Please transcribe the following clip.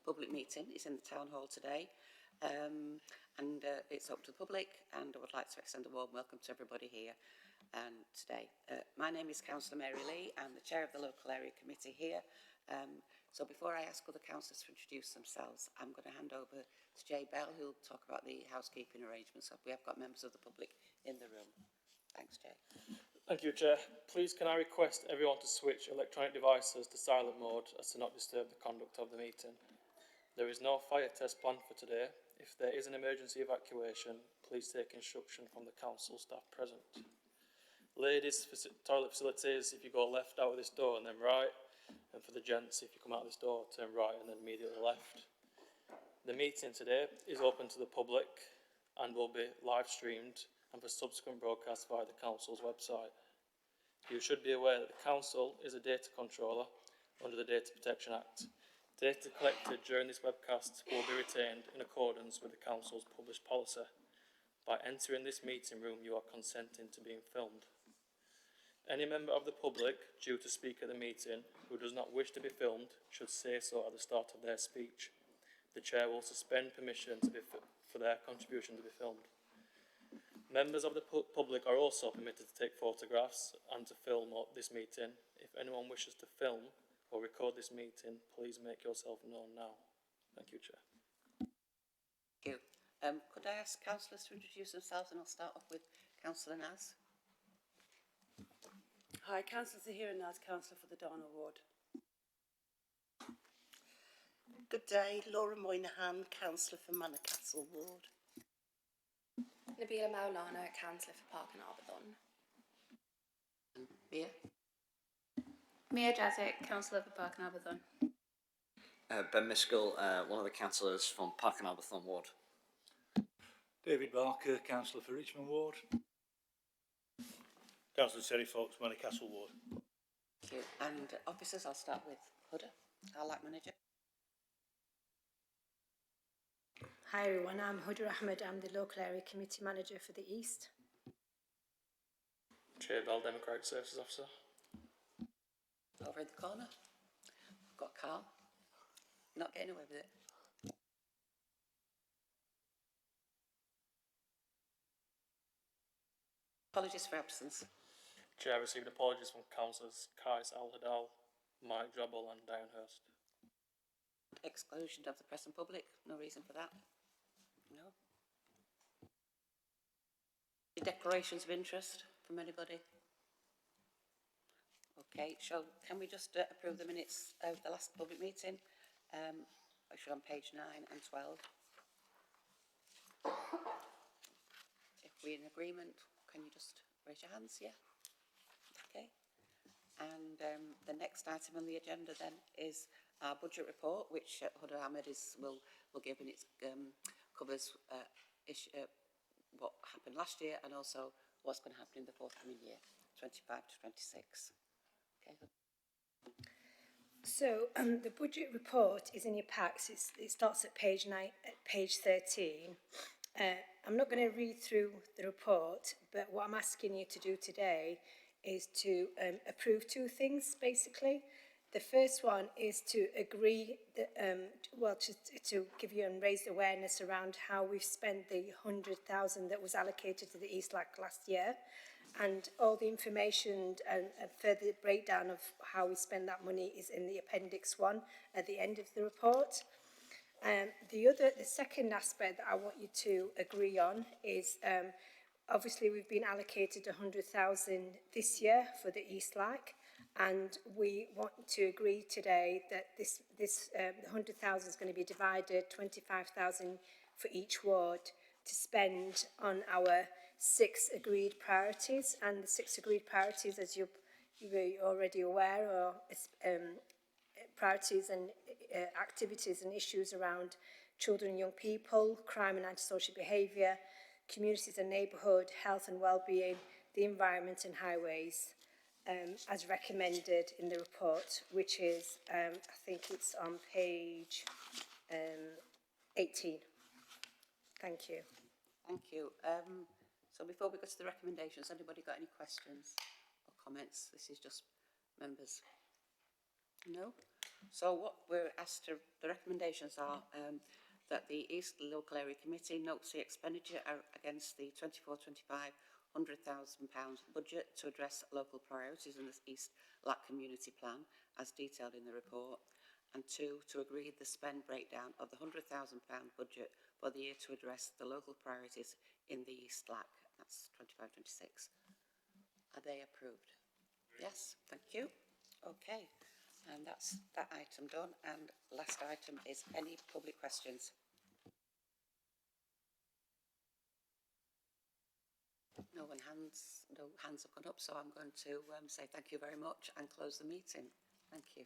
public meeting is in the Town Hall today, and it's open to the public, and I would like to extend a warm welcome to everybody here today. My name is Councillor Mary Lee. I'm the Chair of the Local Area Committee here. So before I ask other councillors to introduce themselves, I'm going to hand over to Jay Bell, who'll talk about the housekeeping arrangements. We have got members of the public in the room. Thanks, Jay. Thank you, Chair. Please can I request everyone to switch electronic devices to silent mode as to not disturb the conduct of the meeting. There is no fire test planned for today. If there is an emergency evacuation, please take instruction from the council staff present. Ladies, toilet facilities, if you go left out of this door and then right, and for the gents, if you come out of this door, turn right and then immediately left. The meeting today is open to the public and will be live streamed and for subsequent broadcast via the council's website. You should be aware that the council is a data controller under the Data Protection Act. Data collected during this webcast will be retained in accordance with the council's published policy. By entering this meeting room, you are consenting to being filmed. Any member of the public due to speak at the meeting who does not wish to be filmed should say so at the start of their speech. The chair will suspend permission for their contribution to be filmed. Members of the public are also permitted to take photographs and to film this meeting. If anyone wishes to film or record this meeting, please make yourself known now. Thank you, Chair. Thank you. Could I ask councillors to introduce themselves, and I'll start off with Councillor Naz. Hi, Councillor Zahira Naz, Councillor for the Darnell Ward. Good day, Laura Moynihan, Councillor for Manor Castle Ward. Nabila Maulana, Councillor for Park and Arbourthorne. Mia? Mia Jazik, Councillor for Park and Arbourthorne. Ben Miskell, one of the councillors from Park and Arbourthorne Ward. David Barker, Councillor for Richmond Ward. Councillor Terry Fox, Manor Castle Ward. Thank you. And officers, I'll start with Huda, our LAC manager. Hi everyone, I'm Huda Ahmed. I'm the Local Area Committee Manager for the East. Chair Bell, Democratic Services Officer. Over in the corner, we've got Carl. Not getting away with it. Apologies for absence. Chair received apologies from councillors Kais Al-Hadal, Mike Drabble and Diane Hurst. Exclusion of the press and public, no reason for that. No. Declarations of interest from anybody? Okay, so can we just approve the minutes of the last public meeting, which are on page 9 and 12? If we're in agreement, can you just raise your hands? Yeah. Okay. And the next item on the agenda then is our budget report, which Huda Ahmed will give, and it covers what happened last year and also what's going to happen in the forthcoming year, 25 to 26. Okay. So the budget report is in your packs. It starts at page 9, at page 13. I'm not going to read through the report, but what I'm asking you to do today is to approve two things, basically. The first one is to agree, to give you and raise awareness around how we've spent the 100,000 that was allocated to the East LAC last year, and all the information and further breakdown of how we spend that money is in the Appendix 1 at the end of the report. The second aspect that I want you to agree on is obviously we've been allocated 100,000 this year for the East LAC, and we want to agree today that this 100,000 is going to be divided 25,000 for each ward to spend on our 6 agreed priorities. And the 6 agreed priorities, as you're already aware, are priorities and activities and issues around children and young people, crime and antisocial behaviour, communities and neighbourhood, health and well-being, the environment and highways, as recommended in the report, which is, I think it's on page 18. Thank you. Thank you. So before we go to the recommendations, anybody got any questions or comments? This is just members. No? So what we're asked to, the recommendations are that the East Local Area Committee notes the expenditure against the 24-25 £100,000 budget to address local priorities in the East LAC Community Plan, as detailed in the report. And 2, to agree the spend breakdown of the £100,000 budget for the year to address the local priorities in the East LAC. That's 25-26. Are they approved? Yes, thank you. Okay, and that's that item done. And last item is any public questions. No hands have gone up, so I'm going to say thank you very much and close the meeting. Thank you.